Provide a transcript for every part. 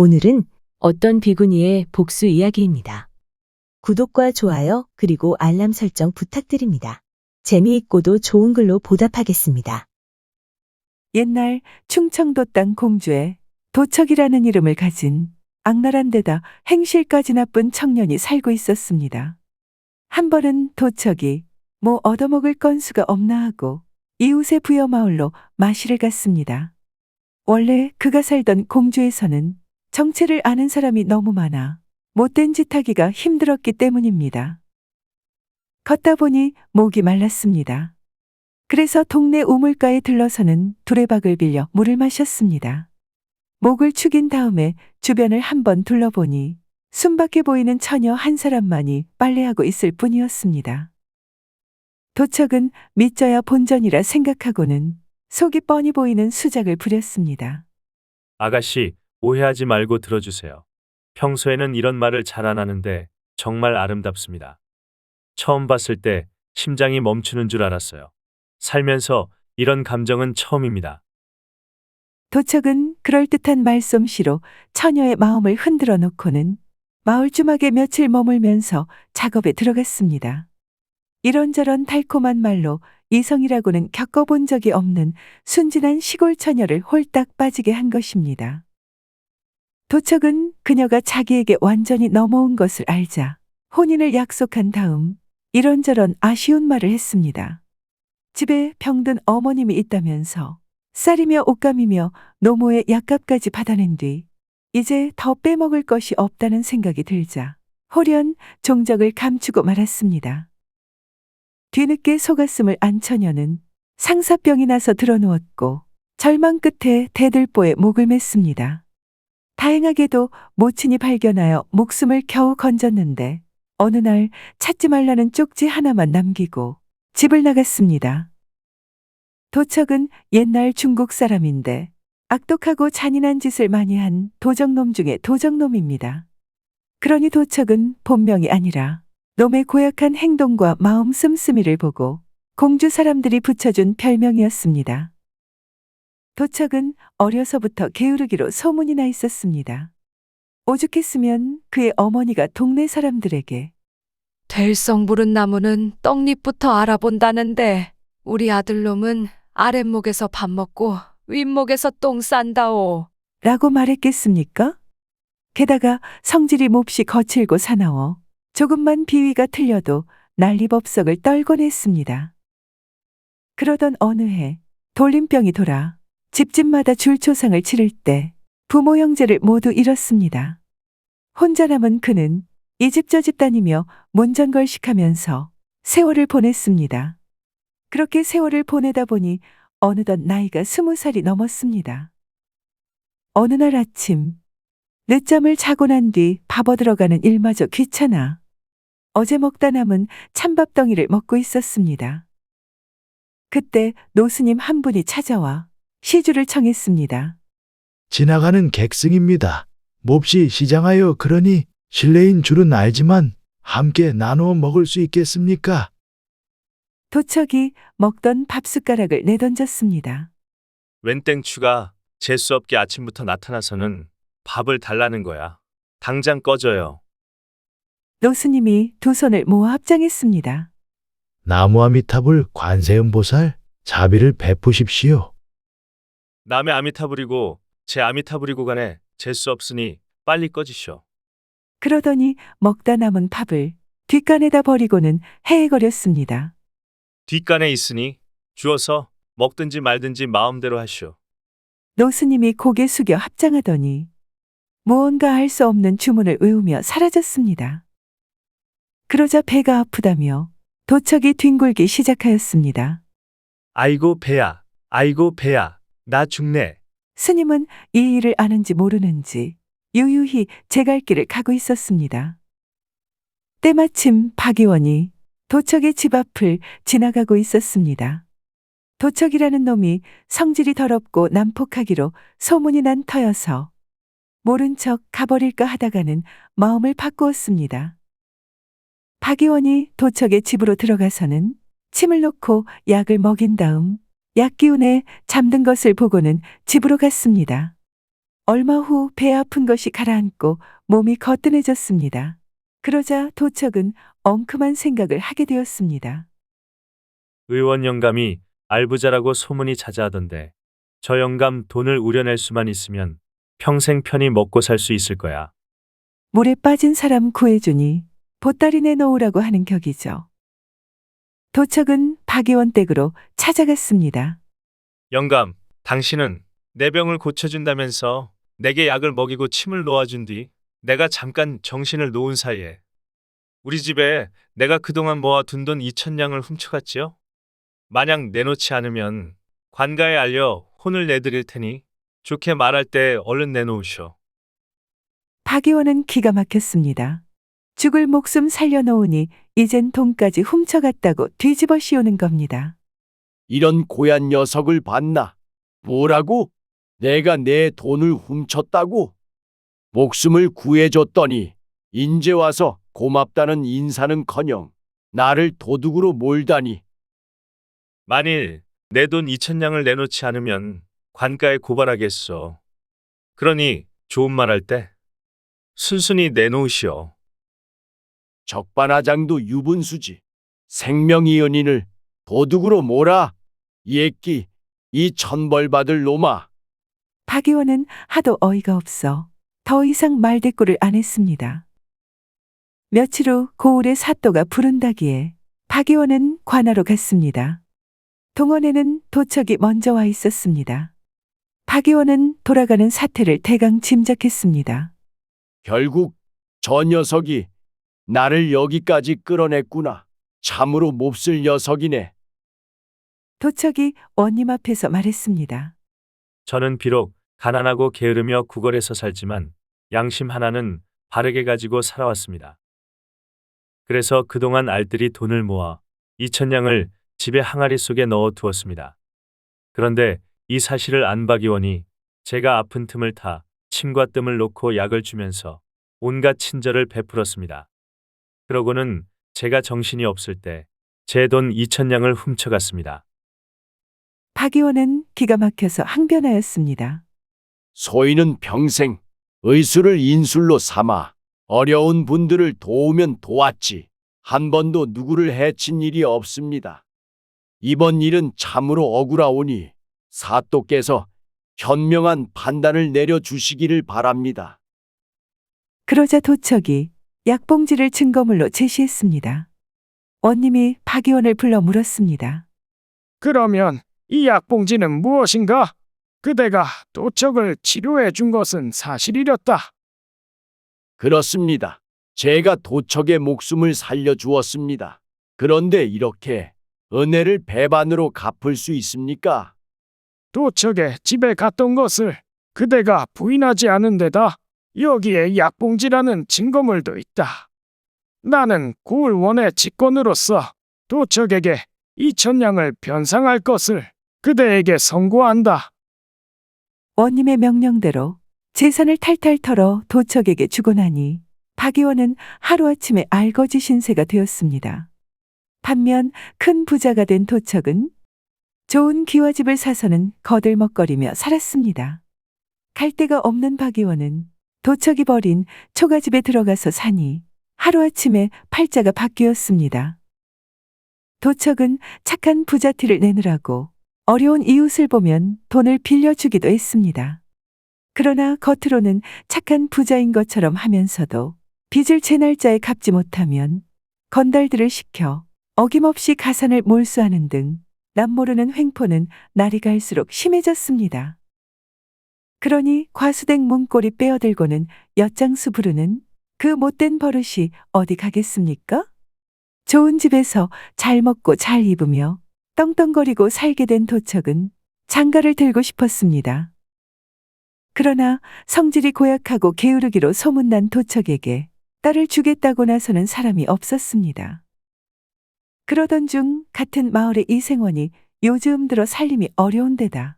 오늘은 어떤 비구니의 복수 이야기입니다. 구독과 좋아요 그리고 알람 설정 부탁드립니다. 재미있고도 좋은 글로 보답하겠습니다. 옛날 충청도 땅 공주에 도척이라는 이름을 가진 악랄한 데다 행실까지 나쁜 청년이 살고 있었습니다. 한 번은 도척이 뭐 얻어먹을 건수가 없나 하고 이웃의 부여마을로 마시를 갔습니다. 원래 그가 살던 공주에서는 정체를 아는 사람이 너무 많아 못된 짓 하기가 힘들었기 때문입니다. 걷다 보니 목이 말랐습니다. 그래서 동네 우물가에 들러서는 두레박을 빌려 물을 마셨습니다. 목을 축인 다음에 주변을 한번 둘러보니 숨밖에 보이는 처녀 한 사람만이 빨래하고 있을 뿐이었습니다. 도척은 믿져야 본전이라 생각하고는 속이 뻔히 보이는 수작을 부렸습니다. 아가씨, 오해하지 말고 들어주세요. 평소에는 이런 말을 잘 안 하는데 정말 아름답습니다. 처음 봤을 때 심장이 멈추는 줄 알았어요. 살면서 이런 감정은 처음입니다. 도척은 그럴듯한 말솜씨로 처녀의 마음을 흔들어 놓고는 마을 주막에 며칠 머물면서 작업에 들어갔습니다. 이런저런 달콤한 말로 이성이라고는 겪어본 적이 없는 순진한 시골 처녀를 홀딱 빠지게 한 것입니다. 도척은 그녀가 자기에게 완전히 넘어온 것을 알자 혼인을 약속한 다음 이런저런 아쉬운 말을 했습니다. 집에 병든 어머님이 있다면서 쌀이며 옷감이며 노모의 약값까지 받아낸 뒤 이제 더 빼먹을 것이 없다는 생각이 들자 홀연 종적을 감추고 말았습니다. 뒤늦게 속았음을 안 처녀는 상사병이 나서 드러누웠고 절망 끝에 대들보에 목을 맸습니다. 다행하게도 모친이 발견하여 목숨을 겨우 건졌는데 어느 날 찾지 말라는 쪽지 하나만 남기고 집을 나갔습니다. 도척은 옛날 중국 사람인데 악독하고 잔인한 짓을 많이 한 도적놈 중에 도적놈입니다. 그러니 도척은 본명이 아니라 놈의 고약한 행동과 마음 씀씀이를 보고 공주 사람들이 붙여준 별명이었습니다. 도척은 어려서부터 게으르기로 소문이 나 있었습니다. 오죽했으면 그의 어머니가 동네 사람들에게 될성 부른 나무는 떡잎부터 알아본다는데 우리 아들놈은 아랫목에서 밥 먹고 윗목에서 똥 싼다오. 라고 말했겠습니까? 게다가 성질이 몹시 거칠고 사나워 조금만 비위가 틀려도 난리법석을 떨곤 했습니다. 그러던 어느 해 돌림병이 돌아 집집마다 줄초상을 치를 때 부모 형제를 모두 잃었습니다. 혼자 남은 그는 이 집 저 집 다니며 문전걸식하면서 세월을 보냈습니다. 그렇게 세월을 보내다 보니 어느덧 나이가 20살이 넘었습니다. 어느 날 아침 늦잠을 자고 난 뒤 밥 얻으러 가는 일마저 귀찮아 어제 먹다 남은 찬밥덩이를 먹고 있었습니다. 그때 노스님 한 분이 찾아와 시주를 청했습니다. 지나가는 객승입니다. 몹시 시장하여 그러니 실례인 줄은 알지만 함께 나누어 먹을 수 있겠습니까? 도척이 먹던 밥숟가락을 내던졌습니다. 웬 땡추가 재수 없게 아침부터 나타나서는 밥을 달라는 거야. 당장 꺼져요. 노스님이 두 손을 모아 합장했습니다. 나무아미타불 관세음보살 자비를 베푸십시오. 남의 아미타불이고 제 아미타불이고 간에 재수 없으니 빨리 꺼지쇼. 그러더니 먹다 남은 밥을 뒷간에다 버리고는 헤헤거렸습니다. 뒷간에 있으니 주어서 먹든지 말든지 마음대로 하시오. 노스님이 고개 숙여 합장하더니 무언가 할 수 없는 주문을 외우며 사라졌습니다. 그러자 배가 아프다며 도척이 뒹굴기 시작하였습니다. 아이고 배야, 아이고 배야, 나 죽네. 스님은 이 일을 아는지 모르는지 유유히 제 갈 길을 가고 있었습니다. 때마침 박의원이 도척의 집 앞을 지나가고 있었습니다. 도척이라는 놈이 성질이 더럽고 난폭하기로 소문이 난 터여서 모른 척 가버릴까 하다가는 마음을 바꾸었습니다. 박의원이 도척의 집으로 들어가서는 침을 놓고 약을 먹인 다음 약 기운에 잠든 것을 보고는 집으로 갔습니다. 얼마 후 배 아픈 것이 가라앉고 몸이 거뜬해졌습니다. 그러자 도척은 엉큼한 생각을 하게 되었습니다. 의원 영감이 알부자라고 소문이 자자하던데 저 영감 돈을 우려낼 수만 있으면 평생 편히 먹고 살 수 있을 거야. 물에 빠진 사람 구해주니 보따리 내놓으라고 하는 격이죠. 도척은 박의원 댁으로 찾아갔습니다. 영감, 당신은 내 병을 고쳐준다면서 내게 약을 먹이고 침을 놓아준 뒤 내가 잠깐 정신을 놓은 사이에 우리 집에 내가 그동안 모아둔 돈 2,000냥을 훔쳐갔지요? 만약 내놓지 않으면 관가에 알려 혼을 내드릴 테니 좋게 말할 때 얼른 내놓으시오. 박의원은 기가 막혔습니다. 죽을 목숨 살려놓으니 이젠 돈까지 훔쳐갔다고 뒤집어 씌우는 겁니다. 이런 고얀 녀석을 봤나? 뭐라고? 내가 내 돈을 훔쳤다고? 목숨을 구해줬더니 인제 와서 고맙다는 인사는커녕 나를 도둑으로 몰다니. 만일 내 돈 2,000냥을 내놓지 않으면 관가에 고발하겠소. 그러니 좋은 말 할 때 순순히 내놓으시오. 적반하장도 유분수지. 생명이 연인을 도둑으로 몰아. 예끼, 이 천벌 받을 놈아. 박의원은 하도 어이가 없어 더 이상 말대꾸를 안 했습니다. 며칠 후 고을의 사또가 부른다기에 박의원은 관하로 갔습니다. 동원에는 도척이 먼저 와 있었습니다. 박의원은 돌아가는 사태를 대강 짐작했습니다. 결국 저 녀석이 나를 여기까지 끌어냈구나. 참으로 몹쓸 녀석이네. 도척이 원님 앞에서 말했습니다. 저는 비록 가난하고 게으르며 구걸해서 살지만 양심 하나는 바르게 가지고 살아왔습니다. 그래서 그동안 알뜰히 돈을 모아 2,000냥을 집에 항아리 속에 넣어 두었습니다. 그런데 이 사실을 안 박의원이 제가 아픈 틈을 타 침과 뜸을 놓고 약을 주면서 온갖 친절을 베풀었습니다. 그러고는 제가 정신이 없을 때 제 돈 2,000냥을 훔쳐갔습니다. 박의원은 기가 막혀서 항변하였습니다. 소인은 평생 의술을 인술로 삼아 어려운 분들을 도우면 도왔지 한 번도 누구를 해친 일이 없습니다. 이번 일은 참으로 억울하오니 사또께서 현명한 판단을 내려주시기를 바랍니다. 그러자 도척이 약봉지를 증거물로 제시했습니다. 원님이 박의원을 불러 물었습니다. 그러면 이 약봉지는 무엇인가? 그대가 도척을 치료해 준 것은 사실이렸다. 그렇습니다. 제가 도척의 목숨을 살려주었습니다. 그런데 이렇게 은혜를 배반으로 갚을 수 있습니까? 도척의 집에 갔던 것을 그대가 부인하지 않은 데다 여기에 약봉지라는 증거물도 있다. 나는 고을원의 직권으로서 도척에게 2,000냥을 변상할 것을 그대에게 선고한다. 원님의 명령대로 재산을 탈탈 털어 도척에게 주고 나니 박의원은 하루아침에 알거지 신세가 되었습니다. 반면 큰 부자가 된 도척은 좋은 기와집을 사서는 거들먹거리며 살았습니다. 갈 데가 없는 박의원은 도척이 버린 초가집에 들어가서 사니 하루아침에 팔자가 바뀌었습니다. 도척은 착한 부자티를 내느라고 어려운 이웃을 보면 돈을 빌려주기도 했습니다. 그러나 겉으로는 착한 부자인 것처럼 하면서도 빚을 제 날짜에 갚지 못하면 건달들을 시켜 어김없이 가산을 몰수하는 등 남모르는 횡포는 날이 갈수록 심해졌습니다. 그러니 과수댁 문고리 빼어들고는 엿장수 부르는 그 못된 버릇이 어디 가겠습니까? 좋은 집에서 잘 먹고 잘 입으며 떵떵거리고 살게 된 도척은 장가를 들고 싶었습니다. 그러나 성질이 고약하고 게으르기로 소문난 도척에게 딸을 주겠다고 나서는 사람이 없었습니다. 그러던 중 같은 마을의 이생원이 요즘 들어 살림이 어려운 데다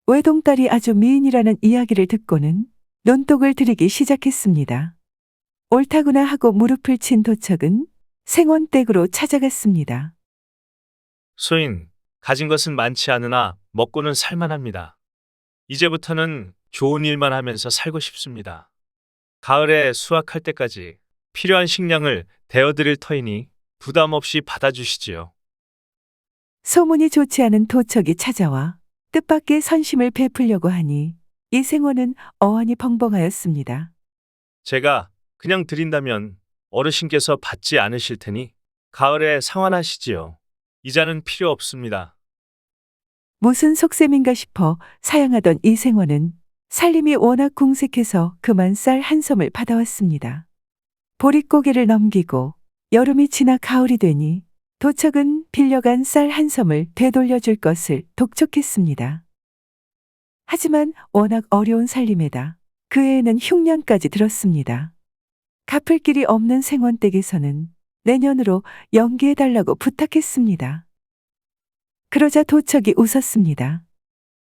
외동딸이 아주 미인이라는 이야기를 듣고는 논독을 들이기 시작했습니다. 옳다구나 하고 무릎을 친 도척은 생원 댁으로 찾아갔습니다. 소인, 가진 것은 많지 않으나 먹고는 살만합니다. 이제부터는 좋은 일만 하면서 살고 싶습니다. 가을에 수확할 때까지 필요한 식량을 대어드릴 터이니 부담 없이 받아주시지요. 소문이 좋지 않은 도척이 찾아와 뜻밖의 선심을 베풀려고 하니 이생원은 어안이 벙벙하였습니다. 제가 그냥 드린다면 어르신께서 받지 않으실 테니 가을에 상환하시지요. 이자는 필요 없습니다. 무슨 속셈인가 싶어 사양하던 이생원은 살림이 워낙 궁색해서 그만 쌀 한 섬을 받아왔습니다. 보릿고개를 넘기고 여름이 지나 가을이 되니 도척은 빌려간 쌀 한 섬을 되돌려줄 것을 독촉했습니다. 하지만 워낙 어려운 살림에다 그 애에는 흉년까지 들었습니다. 갚을 길이 없는 생원 댁에서는 내년으로 연기해달라고 부탁했습니다. 그러자 도척이 웃었습니다.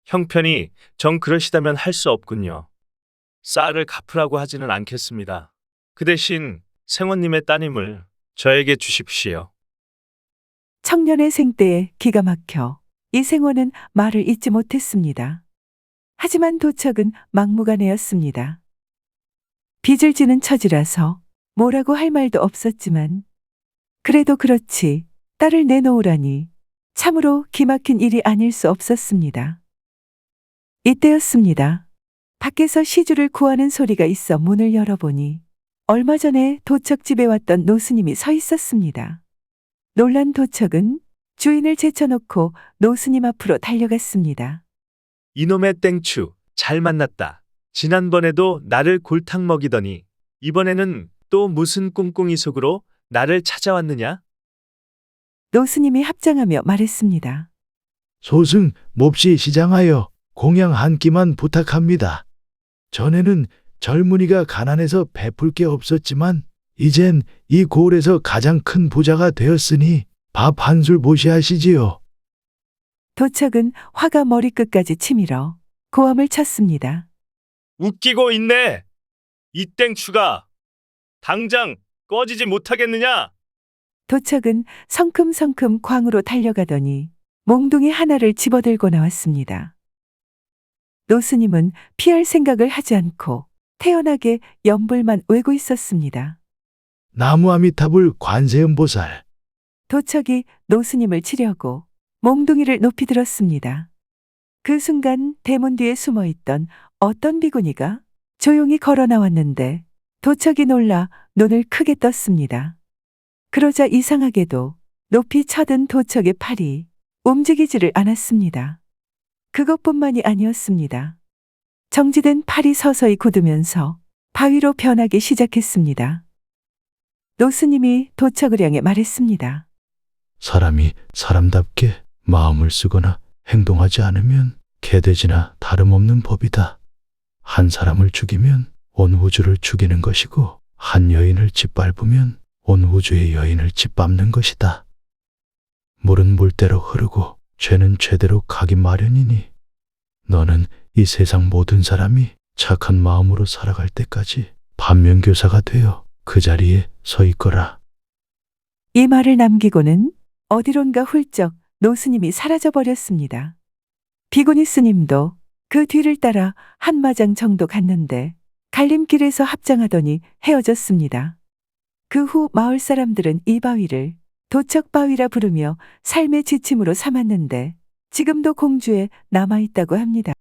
형편이 정 그러시다면 할 수 없군요. 쌀을 갚으라고 하지는 않겠습니다. 그 대신 생원님의 따님을 저에게 주십시오. 청년의 생때에 기가 막혀 이생원은 말을 잇지 못했습니다. 하지만 도척은 막무가내였습니다. 빚을 지는 처지라서 뭐라고 할 말도 없었지만 그래도 그렇지 딸을 내놓으라니 참으로 기막힌 일이 아닐 수 없었습니다. 이때였습니다. 밖에서 시주를 구하는 소리가 있어 문을 열어보니 얼마 전에 도척집에 왔던 노스님이 서 있었습니다. 놀란 도척은 주인을 제쳐놓고 노스님 앞으로 달려갔습니다. 이놈의 땡추, 잘 만났다. 지난번에도 나를 골탕 먹이더니 이번에는 또 무슨 꿍꿍이 속으로 나를 찾아왔느냐? 노스님이 합장하며 말했습니다. 소승 몹시 시장하여 공양 한 끼만 부탁합니다. 전에는 젊은이가 가난해서 베풀 게 없었지만 이젠 이 고을에서 가장 큰 부자가 되었으니 밥 한술 보시하시지요. 도척은 화가 머리끝까지 치밀어 고함을 쳤습니다. 웃기고 있네. 이 땡추가 당장 꺼지지 못하겠느냐? 도척은 성큼성큼 광으로 달려가더니 몽둥이 하나를 집어들고 나왔습니다. 노스님은 피할 생각을 하지 않고 태연하게 연불만 외고 있었습니다. 나무 아미타불 관세음보살. 도척이 노스님을 치려고 몽둥이를 높이 들었습니다. 그 순간 대문 뒤에 숨어있던 어떤 비구니가 조용히 걸어 나왔는데 도척이 놀라 눈을 크게 떴습니다. 그러자 이상하게도 높이 쳐든 도척의 팔이 움직이지를 않았습니다. 그것뿐만이 아니었습니다. 정지된 팔이 서서히 굳으면서 바위로 변하기 시작했습니다. 노스님이 도척을 향해 말했습니다. 사람이 사람답게 마음을 쓰거나 행동하지 않으면 개돼지나 다름없는 법이다. 한 사람을 죽이면 온 우주를 죽이는 것이고 한 여인을 짓밟으면 온 우주의 여인을 짓밟는 것이다. 물은 물대로 흐르고 죄는 죄대로 가기 마련이니 너는 이 세상 모든 사람이 착한 마음으로 살아갈 때까지 반면교사가 되어 그 자리에 서 있거라. 이 말을 남기고는 어디론가 훌쩍 노스님이 사라져버렸습니다. 비구니 스님도 그 뒤를 따라 한 마장 정도 갔는데 갈림길에서 합장하더니 헤어졌습니다. 그 후 마을 사람들은 이 바위를 도척바위라 부르며 삶의 지침으로 삼았는데 지금도 공주에 남아있다고 합니다.